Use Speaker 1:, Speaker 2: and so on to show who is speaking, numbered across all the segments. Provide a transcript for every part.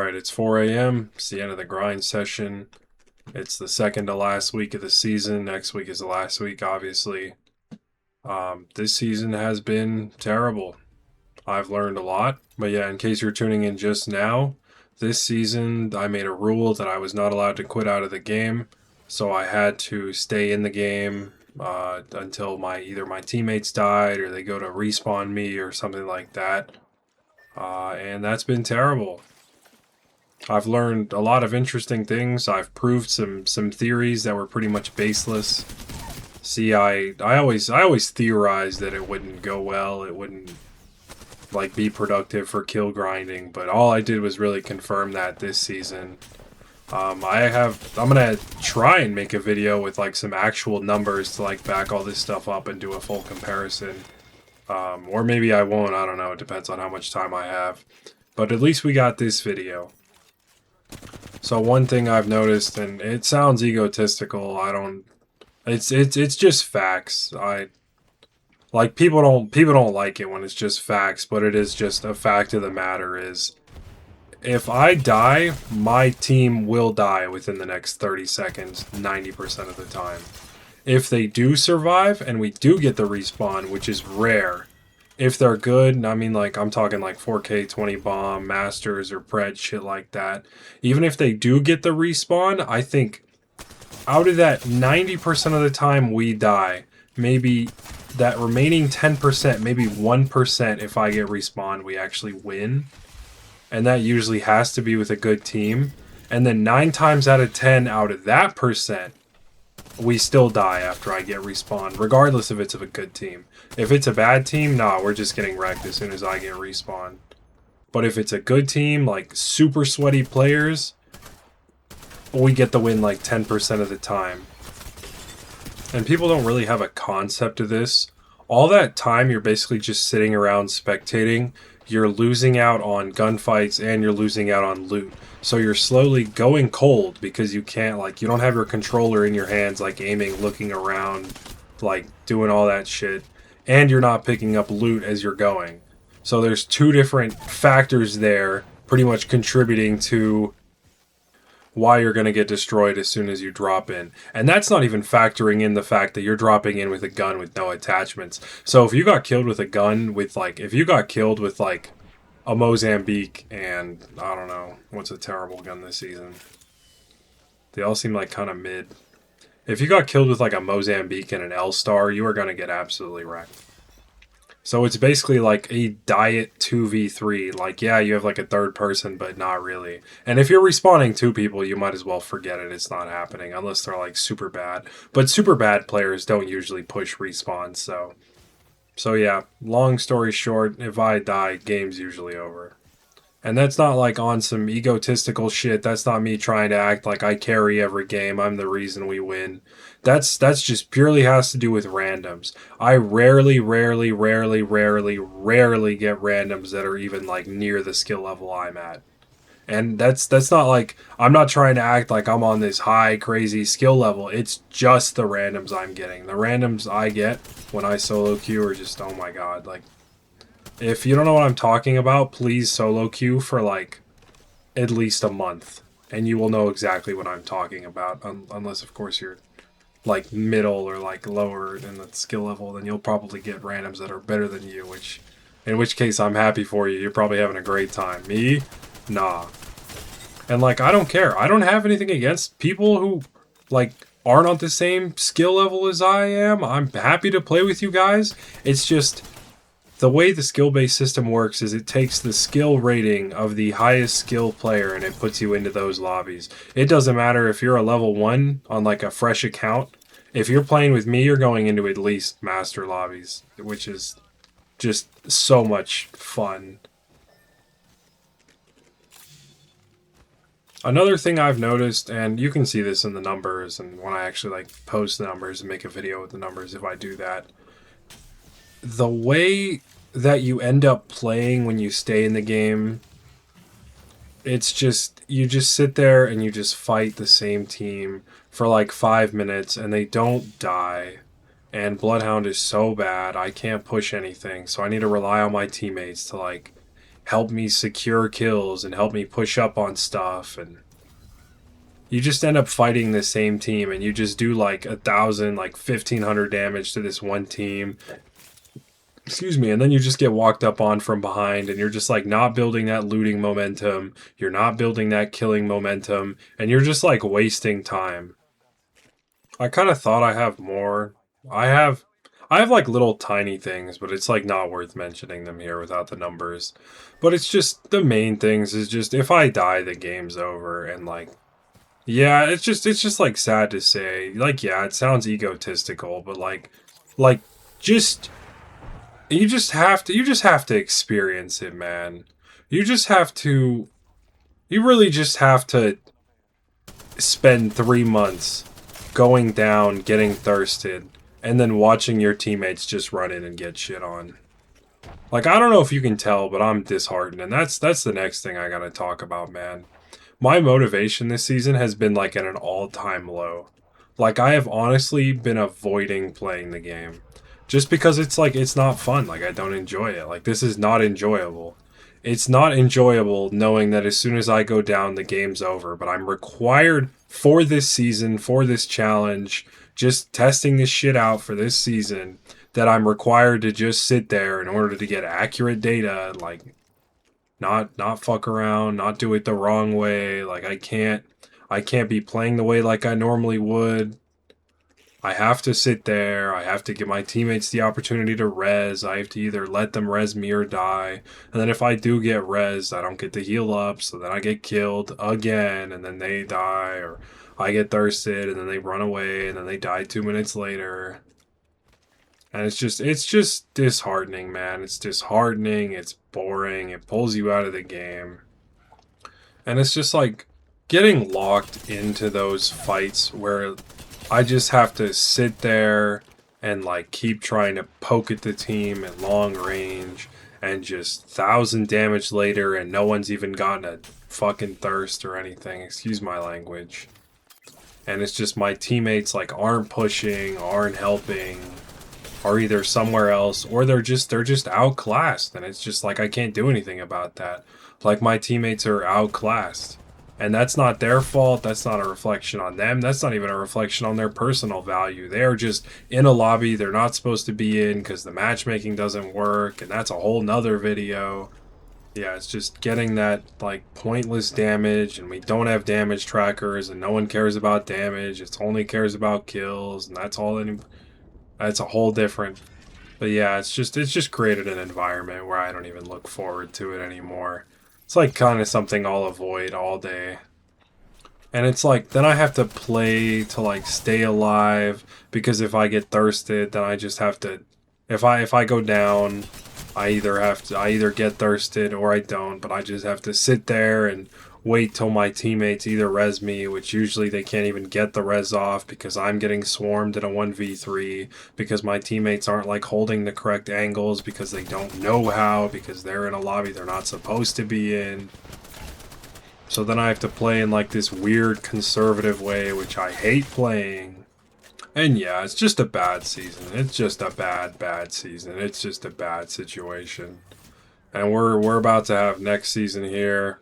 Speaker 1: Alright, it's 4 a.m. It's the end of the grind session. It's the second to last week of the season. Next week is the last week, obviously. This season has been terrible. I've learned a lot. But yeah, in case you're tuning in just now, this season I made a rule that I was not allowed to quit out of the game. So I had to stay in the game until either my teammates died or they go to respawn me or something like that. And that's been terrible. I've learned a lot of interesting things. I've proved some theories that were pretty much baseless. See, I always theorized that it wouldn't go well. It wouldn't like be productive for kill grinding, but all I did was really confirm that this season. I'm gonna try and make a video with like some actual numbers to like back all this stuff up and do a full comparison. Or maybe I won't. I don't know. It depends on how much time I have. But at least we got this video. So one thing I've noticed, and it sounds egotistical, it's just facts. People don't like it when it's just facts, but it is just a fact of the matter is if I die, my team will die within the next 30 seconds 90% of the time. If they do survive and we do get the respawn, which is rare, if they're good, I mean, like, I'm talking like 4K 20 bomb, masters, or pred, shit like that. Even if they do get the respawn, I think out of that 90% of the time we die, maybe that remaining 10%, maybe 1% if I get respawned, we actually win. And that usually has to be with a good team. And then 9 times out of 10 out of that percent, we still die after I get respawned, regardless if it's of a good team. If it's a bad team, nah, we're just getting wrecked as soon as I get respawned. But if it's a good team, like super sweaty players, we get the win like 10% of the time. And people don't really have a concept of this. All that time you're basically just sitting around spectating, you're losing out on gunfights and you're losing out on loot. So you're slowly going cold because you can't, like, you don't have your controller in your hands, like aiming, looking around, like doing all that shit. And you're not picking up loot as you're going. So there's two different factors there pretty much contributing to why you're going to get destroyed as soon as you drop in. And that's not even factoring in the fact that you're dropping in with a gun with no attachments. So if you got killed with a gun with like, if you got killed with like a Mozambique and I don't know, what's a terrible gun this season? They all seem like kind of mid. If you got killed with like a Mozambique and an L-Star, you are going to get absolutely wrecked. So it's basically like a diet 2v3. Like, yeah, you have like a third person, but not really. And if you're respawning 2 people, you might as well forget it. It's not happening unless they're like super bad. But super bad players don't usually push respawns, So yeah, long story short, if I die, game's usually over. And that's not like on some egotistical shit. That's not me trying to act like I carry every game. I'm the reason we win. That's just purely has to do with randoms. I rarely get randoms that are even like near the skill level I'm at. And that's not like, I'm not trying to act like I'm on this high crazy skill level. It's just the randoms I'm getting. The randoms I get when I solo queue are just, oh my god, like, if you don't know what I'm talking about, please solo queue for like at least a month and you will know exactly what I'm talking about. Unless of course you're like middle or like lower in the skill level, then you'll probably get randoms that are better than you, in which case I'm happy for you. You're probably having a great time. Me? Nah. And like, I don't care. I don't have anything against people who like aren't on the same skill level as I am. I'm happy to play with you guys. It's just the way the skill-based system works is it takes the skill rating of the highest skill player and it puts you into those lobbies. It doesn't matter if you're a level 1 on like a fresh account. If you're playing with me, you're going into at least master lobbies, which is just so much fun. Another thing I've noticed, and you can see this in the numbers and when I actually like post the numbers and make a video with the numbers if I do that, the way that you end up playing when you stay in the game, it's just, you just sit there and you just fight the same team for like 5 minutes and they don't die. And Bloodhound is so bad, I can't push anything, so I need to rely on my teammates to like help me secure kills and help me push up on stuff. And you just end up fighting the same team, and you just do like 1,000, like 1,500 damage to this one team. Excuse me, and then you just get walked up on from behind, and you're just like not building that looting momentum. You're not building that killing momentum, and you're just like wasting time. I kind of thought I have more. I have I have like little tiny things, but it's like not worth mentioning them here without the numbers. But it's just the main things is just if I die, the game's over, and like yeah, it's just like sad to say. Like yeah, it sounds egotistical, but like just you just have to experience it, man. You just have to you really just have to spend 3 months going down, getting thirsted, and then watching your teammates just run in and get shit on. Like I don't know if you can tell, but I'm disheartened, and that's the next thing I gotta talk about, man. My motivation this season has been like at an all-time low. Like I have honestly been avoiding playing the game. Just because it's like it's not fun, like I don't enjoy it. Like this is not enjoyable. It's not enjoyable knowing that as soon as I go down the game's over, but I'm required for this season, for this challenge, just testing this shit out for this season that I'm required to just sit there in order to get accurate data, like not fuck around, not do it the wrong way. Like I can't be playing the way like I normally would. I have to sit there. I have to give my teammates the opportunity to res. I have to either let them res me or die. And then if I do get res, I don't get to heal up, so then I get killed again, and then they die, or I get thirsted, and then they run away, and then they die 2 minutes later. And it's just disheartening, man. It's disheartening. It's boring. It pulls you out of the game. And it's just like getting locked into those fights where I just have to sit there and like keep trying to poke at the team at long range, and just 1,000 damage later and no one's even gotten a fucking thirst or anything. Excuse my language. And it's just my teammates like aren't pushing, aren't helping, are either somewhere else, or they're just outclassed, and it's just like I can't do anything about that. Like my teammates are outclassed. And that's not their fault. That's not a reflection on them. That's not even a reflection on their personal value. They are just in a lobby they're not supposed to be in because the matchmaking doesn't work, and that's a whole nother video. Yeah, it's just getting that like pointless damage, and we don't have damage trackers, and no one cares about damage. It only cares about kills, and that's all. That's a whole different. But yeah, it's just created an environment where I don't even look forward to it anymore. It's like kind of something I'll avoid all day. And it's like then I have to play to like stay alive, because if I get thirsted, then I just have to if I go down, I either get thirsted or I don't, but I just have to sit there and wait till my teammates either res me, which usually they can't even get the res off because I'm getting swarmed in a 1v3, because my teammates aren't like holding the correct angles, because they don't know how, because they're in a lobby they're not supposed to be in. So then I have to play in like this weird conservative way, which I hate playing. And yeah, it's just a bad season. It's just a bad season. It's just a bad situation. And we're about to have next season here.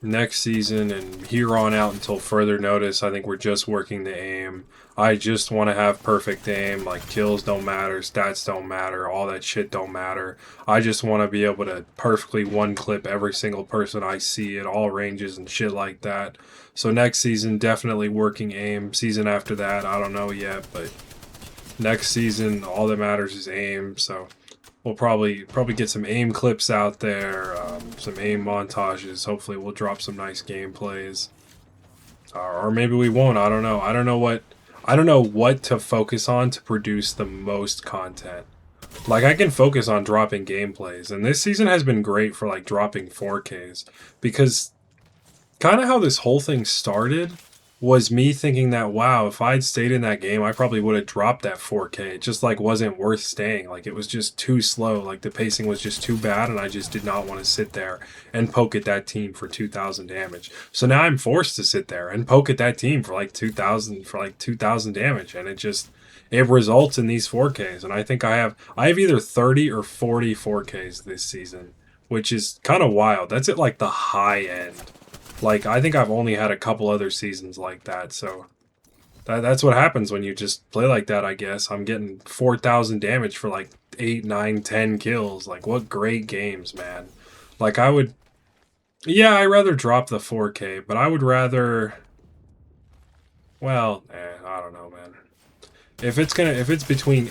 Speaker 1: Next season and here on out until further notice, I think we're just working the aim. I just want to have perfect aim. Like kills don't matter, stats don't matter, all that shit don't matter. I just want to be able to perfectly one clip every single person I see at all ranges and shit like that. So next season, definitely working aim. Season after that, I don't know yet, but next season, all that matters is aim. So we'll probably get some aim clips out there, some aim montages. Hopefully we'll drop some nice gameplays. Or maybe we won't. I don't know. I don't know what to focus on to produce the most content. Like I can focus on dropping gameplays, and this season has been great for like dropping 4Ks, because kind of how this whole thing started was me thinking that, wow, if I'd stayed in that game, I probably would have dropped that 4K. It just like wasn't worth staying. Like it was just too slow. Like the pacing was just too bad, and I just did not want to sit there and poke at that team for 2,000 damage. So now I'm forced to sit there and poke at that team for like 2,000 damage, and it results in these 4Ks. And I think I have either 30 or 40 4Ks this season, which is kind of wild. That's at like the high end. Like, I think I've only had a couple other seasons like that, so that's what happens when you just play like that, I guess. I'm getting 4,000 damage for like 8, 9, 10 kills. Like, what great games, man. Like, I would... Yeah, I'd rather drop the 4K, but I would rather... Well, I don't know, man. If it's between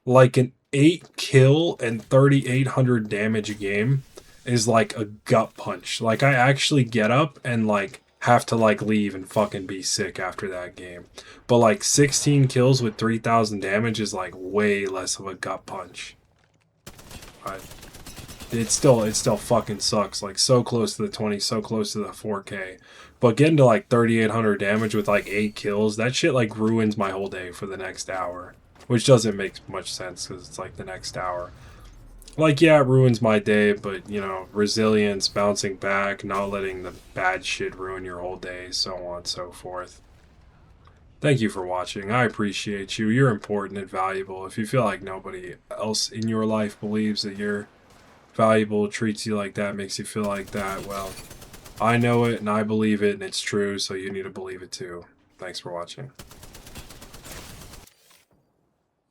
Speaker 1: like an 8 kill and 3,800 damage game is like a gut punch. Like, I actually get up and like have to like leave and fucking be sick after that game. But like 16 kills with 3,000 damage is like way less of a gut punch. It still fucking sucks. Like, so close to the 20, so close to the 4K. But getting to like 3,800 damage with like 8 kills, that shit like ruins my whole day for the next hour. Which doesn't make much sense because it's like the next hour. Like, yeah, it ruins my day, but, you know, resilience, bouncing back, not letting the bad shit ruin your whole day, so on and so forth. Thank you for watching. I appreciate you. You're important and valuable. If you feel like nobody else in your life believes that you're valuable, treats you like that, makes you feel like that, well, I know it and I believe it and it's true, so you need to believe it too. Thanks for watching.